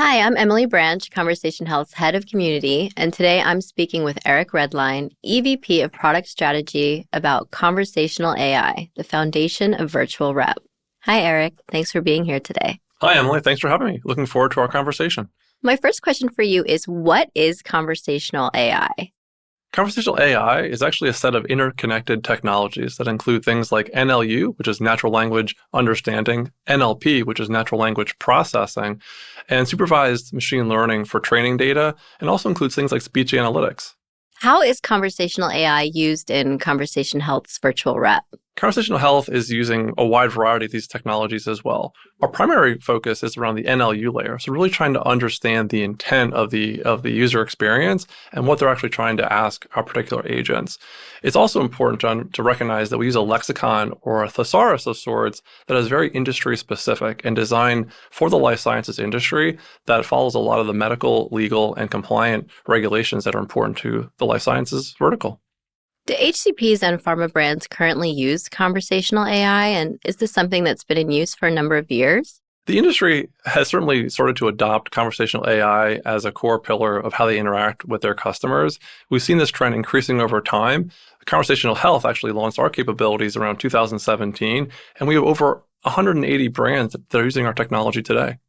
Hi, I'm Emily Branch, Conversation Health's Head of Community, and today I'm speaking with Eric Redline, EVP of Product Strategy, about Conversational AI, the foundation of virtual rep. Hi, Eric. Thanks for being here today. Hi, Emily. Thanks for having me. Looking forward to our conversation. My first question for you is, what is conversational AI? Conversational AI is actually a set of interconnected technologies that include things like NLU, which is natural language understanding, NLP, which is natural language processing, and supervised machine learning for training data, and also includes things like speech analytics. How is conversational AI used in Conversation Health's virtual rep? Conversational health is using a wide variety of these technologies as well. Our primary focus is around the NLU layer, so really trying to understand the intent of the user experience and what they're actually trying to ask our particular agents. It's also important to recognize that we use a lexicon or a thesaurus of sorts that is very industry specific and designed for the life sciences industry that follows a lot of the medical, legal, and compliant regulations that are important to the life sciences vertical. Do HCPs and pharma brands currently use conversational AI, and is this something that's been in use for a number of years? The industry has certainly started to adopt conversational AI as a core pillar of how they interact with their customers. We've seen this trend increasing over time. Conversational Health actually launched our capabilities around 2017, and we have over 180 brands that are using our technology today.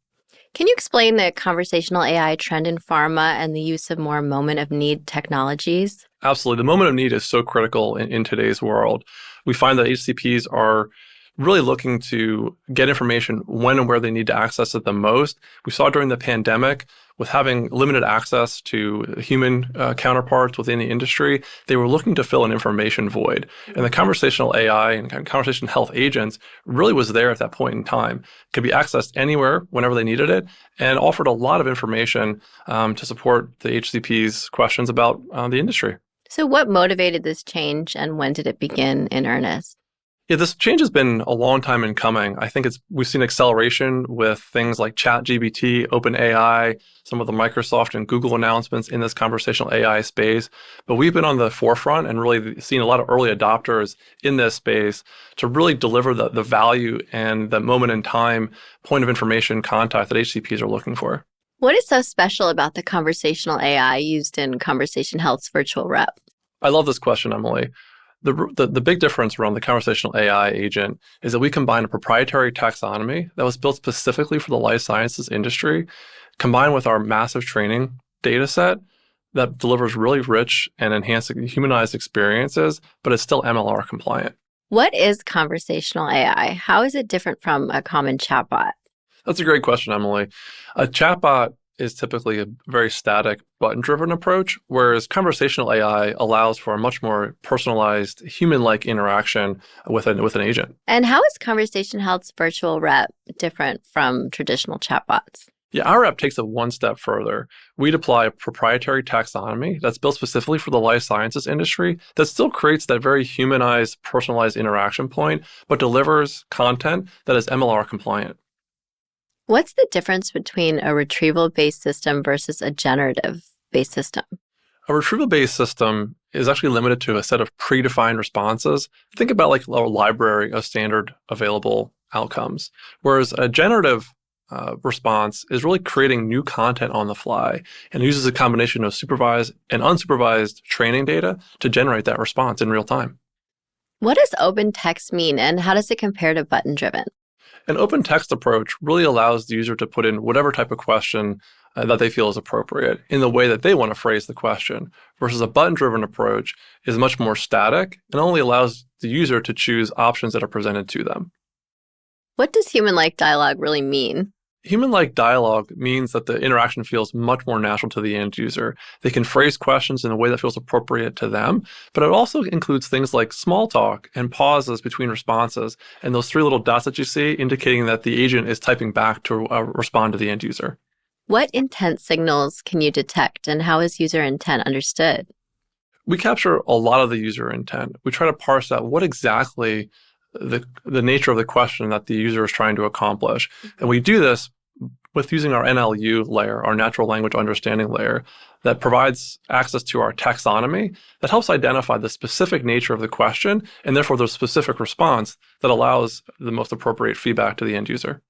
Can you explain the conversational AI trend in pharma and the use of more moment of need technologies? Absolutely. The moment of need is so critical in today's world. We find that HCPs are really looking to get information when and where they need to access it the most. We saw during the pandemic, with having limited access to human counterparts within the industry, they were looking to fill an information void. And the conversational AI and conversation health agents really was there at that point in time. Could be accessed anywhere, whenever they needed it, and offered a lot of information to support the HCP's questions about the industry. So what motivated this change and when did it begin in earnest? Yeah, this change has been a long time in coming. I think we've seen acceleration with things like ChatGPT, OpenAI, some of the Microsoft and Google announcements in this conversational AI space. But we've been on the forefront and really seen a lot of early adopters in this space to really deliver the value and the moment in time point of information contact that HCPs are looking for. What is so special about the conversational AI used in Conversation Health's virtual rep? I love this question, Emily. The big difference around the conversational AI agent is that we combine a proprietary taxonomy that was built specifically for the life sciences industry, combined with our massive training data set that delivers really rich and enhanced humanized experiences, but it's still MLR compliant. What is conversational AI? How is it different from a common chatbot? That's a great question, Emily. A chatbot is typically a very static button-driven approach, whereas conversational AI allows for a much more personalized, human-like interaction with an agent. And how is Conversation Health's virtual rep different from traditional chatbots? Yeah, our app takes it one step further. We'd apply a proprietary taxonomy that's built specifically for the life sciences industry that still creates that very humanized, personalized interaction point, but delivers content that is MLR compliant. What's the difference between a retrieval-based system versus a generative-based system? A retrieval-based system is actually limited to a set of predefined responses. Think about like a library of standard available outcomes, whereas a generative response is really creating new content on the fly and uses a combination of supervised and unsupervised training data to generate that response in real time. What does open text mean, and how does it compare to button-driven? An open text approach really allows the user to put in whatever type of question that they feel is appropriate in the way that they want to phrase the question, versus a button-driven approach is much more static and only allows the user to choose options that are presented to them. What does human-like dialogue really mean? Human-like dialogue means that the interaction feels much more natural to the end user. They can phrase questions in a way that feels appropriate to them, but it also includes things like small talk and pauses between responses, and those three little dots that you see indicating that the agent is typing back to respond to the end user. What intent signals can you detect, and how is user intent understood? We capture a lot of the user intent. We try to parse out what exactly the nature of the question that the user is trying to accomplish. And we do this with using our NLU layer, our natural language understanding layer, that provides access to our taxonomy that helps identify the specific nature of the question and therefore the specific response that allows the most appropriate feedback to the end user.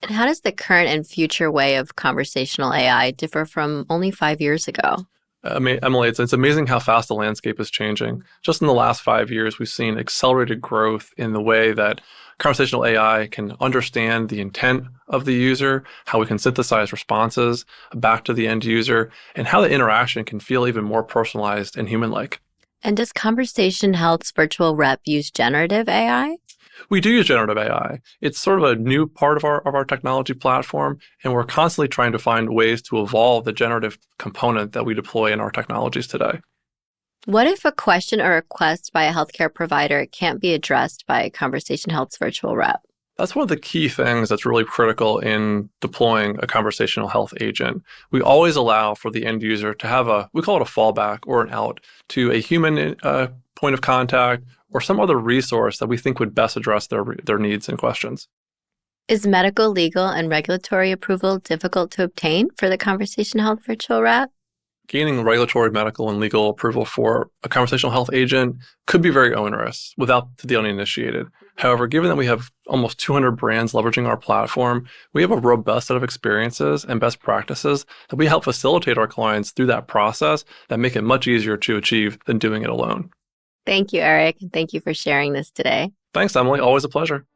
And how does the current and future way of conversational AI differ from only 5 years ago? Emily, it's amazing how fast the landscape is changing. Just in the last 5 years, we've seen accelerated growth in the way that conversational AI can understand the intent of the user, how we can synthesize responses back to the end user, and how the interaction can feel even more personalized and human-like. And does Conversation Health's virtual rep use generative AI? We do use generative AI. It's sort of a new part of our technology platform, and we're constantly trying to find ways to evolve the generative component that we deploy in our technologies today. What if a question or request by a healthcare provider can't be addressed by Conversation Health's virtual rep? That's one of the key things that's really critical in deploying a conversational health agent. We always allow for the end user to have we call it a fallback or an out to a human point of contact or some other resource that we think would best address their needs and questions. Is medical, legal, and regulatory approval difficult to obtain for the Conversation Health virtual rep? Gaining regulatory, medical, and legal approval for a conversational health agent could be very onerous without the uninitiated. However, given that we have almost 200 brands leveraging our platform, we have a robust set of experiences and best practices that we help facilitate our clients through that process that make it much easier to achieve than doing it alone. Thank you, Eric. Thank you for sharing this today. Thanks, Emily. Always a pleasure.